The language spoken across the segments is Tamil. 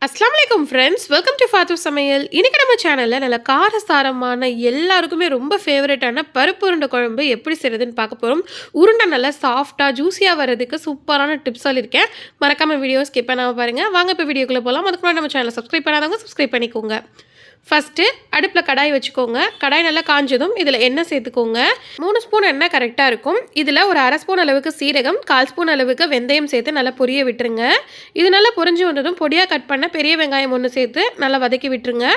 அஸ்ஸலாமு அலைக்கும் ஃப்ரெண்ட்ஸ், வெல்கம் டு ஃபாத்து சமையல். இன்னைக்கு நம்ம சேனலில் நல்ல காரசாரமான எல்லாருக்குமே ரொம்ப ஃபேவரட்டான பருப்பு உருண்டை குழம்பு எப்படி செய்கிறதுன்னு பார்க்க போகிறோம். உருண்டை நல்லா சாஃப்டாக ஜூஸியாக வர்றதுக்கு சூப்பரான டிப்ஸ் சொல்லியிருக்கேன். மறக்காமல் வீடியோ ஸ்கிப் பண்ணாமல் பாருங்கள். வாங்க இப்போ வீடியோக்குள்ளே போகலாம். அதுக்கு முன்னாடி நம்ம சேனலை சப்ஸ்கிரைப் பண்ணாதவங்க சப்ஸ்கிரைப் பண்ணிக்கோங்க. ஃபஸ்ட்டு அடுப்பில் கடாய் வச்சுக்கோங்க. கடாய் நல்லா காஞ்சதும் இதில் எண்ணெய் சேர்த்துக்கோங்க. 3 ஸ்பூன் எண்ணெய் கரெக்டாக இருக்கும். இதில் ஒரு அரை ஸ்பூன் அளவுக்கு சீரகம், 1/4 ஸ்பூன் அளவுக்கு வெந்தயம் சேர்த்து நல்லா பொரிய விட்டுருங்க. இது நல்லா பொரிஞ்சு வந்ததும் பொடியாக கட் பண்ண பெரிய வெங்காயம் 1 சேர்த்து நல்லா வதக்கி விட்டுருங்க.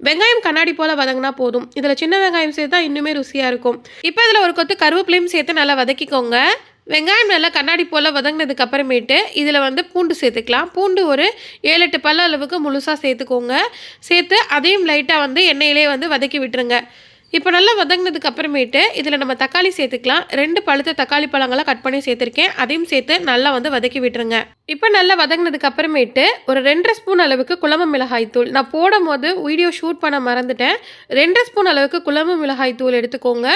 வெங்காயம் கண்ணாடி போல் வதங்கினா போதும். இதில் சின்ன வெங்காயம் சேர்த்தா இன்னுமே ருசியாக இருக்கும். இப்போ இதில் ஒரு கொத்து கருவேப்பிலையும் சேர்த்து நல்லா வதக்கிக்கோங்க. வெங்காயம் நல்லா கண்ணாடி போல் வதங்கினதுக்கு அப்புறமேட்டு இதில் பூண்டு சேர்த்துக்கலாம். பூண்டு ஒரு 7-8 பல்ல அளவுக்கு முழுசாக சேர்த்துக்கோங்க. சேர்த்து அதையும் லைட்டாக எண்ணெயிலே வதக்கி விட்டுருங்க. இப்போ நல்லா வதங்கினதுக்கு அப்புறமேட்டு இதில் நம்ம தக்காளி சேர்த்துக்கலாம். 2 பழுத்த தக்காளி பழங்களை கட் பண்ணி சேர்த்துருக்கேன். அதையும் சேர்த்து நல்லா வதக்கி விட்டுருங்க. இப்போ நல்லா வதங்கினதுக்கு அப்புறமேட்டு ஒரு 2.5 ஸ்பூன் அளவுக்கு குழம்பு மிளகாய் தூள், நான் போடும் போது வீடியோ ஷூட் பண்ண மறந்துட்டேன். 2.5 ஸ்பூன் அளவுக்கு குழம்பு மிளகாய் தூள் எடுத்துக்கோங்க.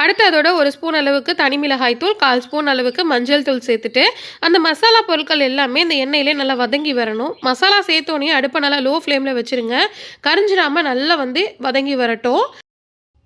அடுத்து அதோட 1 ஸ்பூன் அளவுக்கு தனி மிளகாய் தூள், 1/4 ஸ்பூன் அளவுக்கு மஞ்சள் தூள் சேர்த்துட்டு அந்த மசாலா பொருட்கள் எல்லாமே இந்த எண்ணெயிலே நல்லா வதங்கி வரணும். மசாலா சேர்த்தோன்னே அடுப்பை நல்லா லோ ஃப்ளேமில் வச்சுருங்க. கரிஞ்சிடாமல் நல்லா வதங்கி வரட்டும்.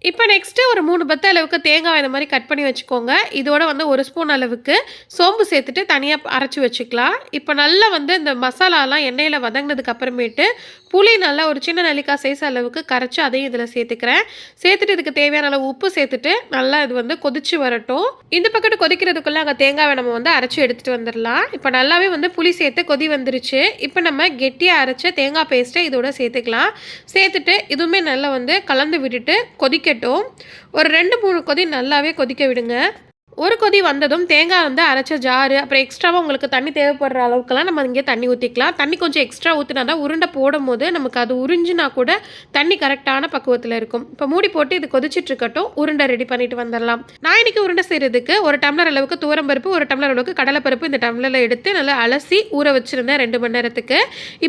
இப்போ நெக்ஸ்ட்டு ஒரு 3 பத்த அளவுக்கு தேங்காய் இந்த மாதிரி கட் பண்ணி வச்சுக்கோங்க. இதோட 1 ஸ்பூன் அளவுக்கு சோம்பு சேர்த்துட்டு தனியாக அரைச்சி வச்சுக்கலாம். இப்போ நல்லா இந்த மசாலாலாம் எண்ணெயில் வதங்கினதுக்கு அப்புறமேட்டு புளி நல்லா ஒரு சின்ன நெல்லிக்காய் சைஸ் அளவுக்கு கரைச்சி அதையும் இதில் சேர்த்துக்கிறேன். சேர்த்துட்டு இதுக்கு தேவையான அளவு உப்பு சேர்த்துட்டு நல்லா இது கொதிச்சு வரட்டும். இந்த பக்கத்து கொதிக்கிறதுக்குள்ளே அங்கே தேங்காவை நம்ம அரைச்சி எடுத்துகிட்டு வந்துடலாம். இப்போ நல்லாவே புளி சேர்த்து கொதி வந்துருச்சு. இப்போ நம்ம கெட்டியாக அரைச்ச தேங்காய் பேஸ்ட்டை இதோட சேர்த்துக்கலாம். சேர்த்துட்டு இதுவுமே நல்லா கலந்து விட்டுட்டு கொதிக்கட்டும். ஒரு 2-3 கொதி நல்லாவே கொதிக்க விடுங்க. ஒரு கொதி வந்ததும் தேங்காய் அரைச்ச ஜாரு, அப்புறம் எக்ஸ்ட்ராவாக உங்களுக்கு தண்ணி தேவைப்படுற அளவுக்குலாம் நம்ம இங்கே தண்ணி ஊற்றிக்கலாம். தண்ணி கொஞ்சம் எக்ஸ்ட்ரா ஊற்றினா தான் உருண்டை போடும் போது நமக்கு அது உறிஞ்சினா கூட தண்ணி கரெக்டான பக்குவத்தில் இருக்கும். இப்போ மூடி போட்டு இது கொதிச்சிட்ருக்கட்டும். உருண்டை ரெடி பண்ணிட்டு வந்துடலாம். நான் இன்றைக்கி உருண்டை செய்கிறதுக்கு 1 டம்ளர் அளவுக்கு துவரம்பருப்பு, 1 டம்ளர் அளவுக்கு கடலைப்பருப்பு இந்த டம்ளரில் எடுத்து நல்லா அலசி ஊற வச்சுருந்தேன் 2 மணி நேரத்துக்கு.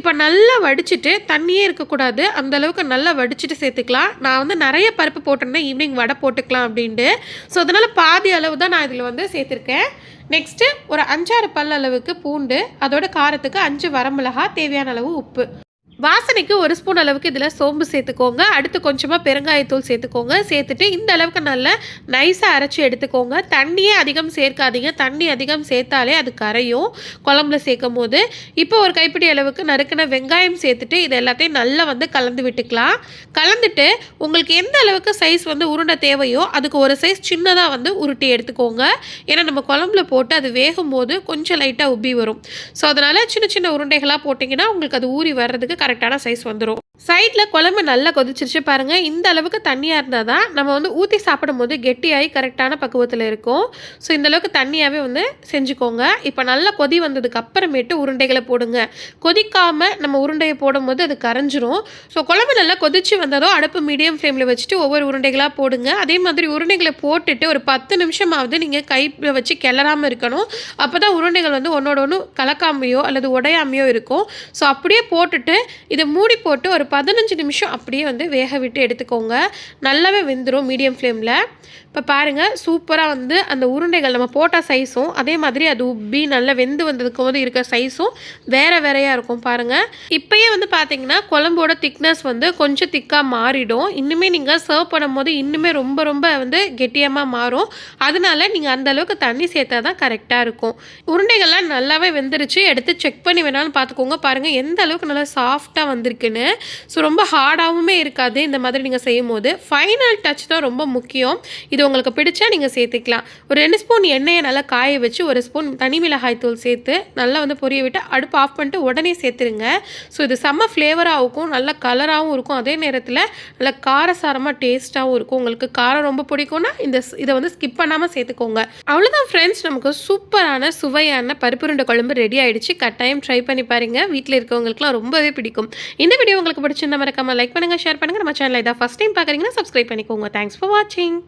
இப்போ நல்லா வடிச்சிட்டு தண்ணியே இருக்கக்கூடாது, அந்தளவுக்கு நல்லா வடிச்சிட்டு சேர்த்துக்கலாம். நான் நிறைய பருப்பு போட்டிருந்தேன், ஈவினிங் வடை போட்டுக்கலாம் அப்படின்ட்டு. ஸோ அதனால் பாதி அளவு தான் நான் இதில் சேர்த்துருக்கேன். நெக்ஸ்ட்டு ஒரு 5-6 பல் அளவுக்கு பூண்டு, அதோட காரத்துக்கு 5 வரமிளகாய், தேவையான அளவு உப்பு, வாசனைக்கு 1 ஸ்பூன் அளவுக்கு இதில் சோம்பு சேர்த்துக்கோங்க. அடுத்து கொஞ்சமாக பெருங்காயத்தூள் சேர்த்துக்கோங்க. சேர்த்துட்டு இந்த அளவுக்கு நல்லா நைஸாக அரைச்சி எடுத்துக்கோங்க. தண்ணியே அதிகம் சேர்க்காதீங்க. தண்ணி அதிகம் சேர்த்தாலே அது கரையும் குழம்புல சேர்க்கும் போது. இப்போ ஒரு கைப்பிடி அளவுக்கு நறுக்கின வெங்காயம் சேர்த்துட்டு இது எல்லாத்தையும் நல்லா கலந்து விட்டுக்கலாம். கலந்துட்டு உங்களுக்கு எந்த அளவுக்கு சைஸ் உருண்டை தேவையோ அதுக்கு ஒரு சைஸ் சின்னதாக உருட்டி எடுத்துக்கோங்க. ஏன்னா நம்ம குழம்புல போட்டு அது வேகும் போது கொஞ்சம் லைட்டாக உப்பி வரும். ஸோ அதனால் சின்ன சின்ன உருண்டைகளாக போட்டிங்கன்னா உங்களுக்கு அது ஊறி வர்றதுக்கு கரெக்டான சைஸ் வந்துடும். சைடில் குழம்பு நல்லா கொதிச்சிருச்சு பாருங்கள். இந்த அளவுக்கு தண்ணியாக இருந்தால் தான் நம்ம ஊற்றி சாப்பிடும் போது கெட்டியாகி கரெக்டான பக்குவத்தில் இருக்கும். ஸோ இந்தளவுக்கு தண்ணியாகவே செஞ்சுக்கோங்க. இப்போ நல்லா கொதி வந்ததுக்கு அப்புறமேட்டு உருண்டைகளை போடுங்க. கொதிக்காமல் நம்ம உருண்டையை போடும்போது அது கரைஞ்சிரும். ஸோ குழம்பு நல்லா கொதிச்சு வந்ததோ அடுப்பு மீடியம் ஃப்ளேமில் வச்சுட்டு ஒவ்வொரு உருண்டைகளாக போடுங்க. அதே மாதிரி உருண்டைகளை போட்டுட்டு ஒரு 10 நிமிஷமாவது நீங்கள் கை வச்சு கிளறாமல் இருக்கணும். அப்போ தான் உருண்டைகள் ஒன்றோட ஒன்று கலக்காமையோ அல்லது உடையாமையோ இருக்கும். ஸோ அப்படியே போட்டுட்டு இதை மூடி போட்டு ஒரு 15 நிமிஷம் அப்படியே வேக விட்டு எடுத்துக்கோங்க. நல்லாவே வெந்துடும் மீடியம் ஃப்ளேமில். இப்போ பாருங்கள், சூப்பராக அந்த உருண்டைகள் நம்ம போட்ட சைஸும் அதே மாதிரி அது உப்பி நல்லா வெந்து வந்ததுக்கு இருக்க சைஸும் வேறு வேறையாக இருக்கும் பாருங்கள். இப்போயே பார்த்தீங்கன்னா குழம்போட திக்னஸ் கொஞ்சம் திக்காக மாறிடும். இன்னுமே நீங்கள் சர்வ் பண்ணும்போது இன்னுமே ரொம்ப ரொம்ப கெட்டியமாக மாறும். அதனால நீங்கள் அந்தளவுக்கு தண்ணி சேர்த்தா தான் கரெக்டாக இருக்கும். உருண்டைகள்லாம் நல்லாவே வெந்துருச்சு. எடுத்து செக் பண்ணி வேணாலும் பார்த்துக்கோங்க. பாருங்கள் எந்த அளவுக்கு நல்லா சாஃப்டாக வந்திருக்குன்னு. ஸோ ரொம்ப ஹார்டாகவுமே இருக்காது இந்த மாதிரி நீங்கள் செய்யும் போது. ஃபைனல் டச் தான் ரொம்ப முக்கியம். இது உங்களுக்கு பிடிச்சா நீங்கள் சேர்த்துக்கலாம். ஒரு 2 ஸ்பூன் எண்ணெயை நல்லா காய வச்சு 1 ஸ்பூன் தனி மிளகாய் தூள் சேர்த்து நல்லா பொரிய விட்டு அடுப்பு ஆஃப் பண்ணிட்டு உடனே சேர்த்துருங்க. ஸோ இது செம்ம ஃப்ளேவராகவும் இருக்கும், நல்ல கலராகவும் இருக்கும், அதே நேரத்தில் நல்லா காரசாரமாக டேஸ்ட்டாகவும் இருக்கும். உங்களுக்கு காரம் ரொம்ப பிடிக்கும்னா இதை ஸ்கிப் பண்ணாமல் சேர்த்துக்கோங்க. அவ்வளோதான் ஃப்ரெண்ட்ஸ், நமக்கு சூப்பரான சுவையான பருப்புருண்டை குழம்பு ரெடி ஆகிடுச்சு. கட்டாயம் ட்ரை பண்ணி பாருங்கள். வீட்டில் இருக்கவங்களுக்குலாம் ரொம்பவே பிடிக்கும். இந்த வீடியோ உங்களுக்கு பிடிச்சிருந்தா மறக்காம லைக் பண்ணுங்கள், ஷேர் பண்ணுங்கள். நம்ம சேனலை இதான் ஃபஸ்ட் டைம் பார்க்குறீங்கன்னா சப்ஸ்கிரைப் பண்ணிக்கோங்க. தேங்க்ஸ் ஃபார் வாட்சிங்.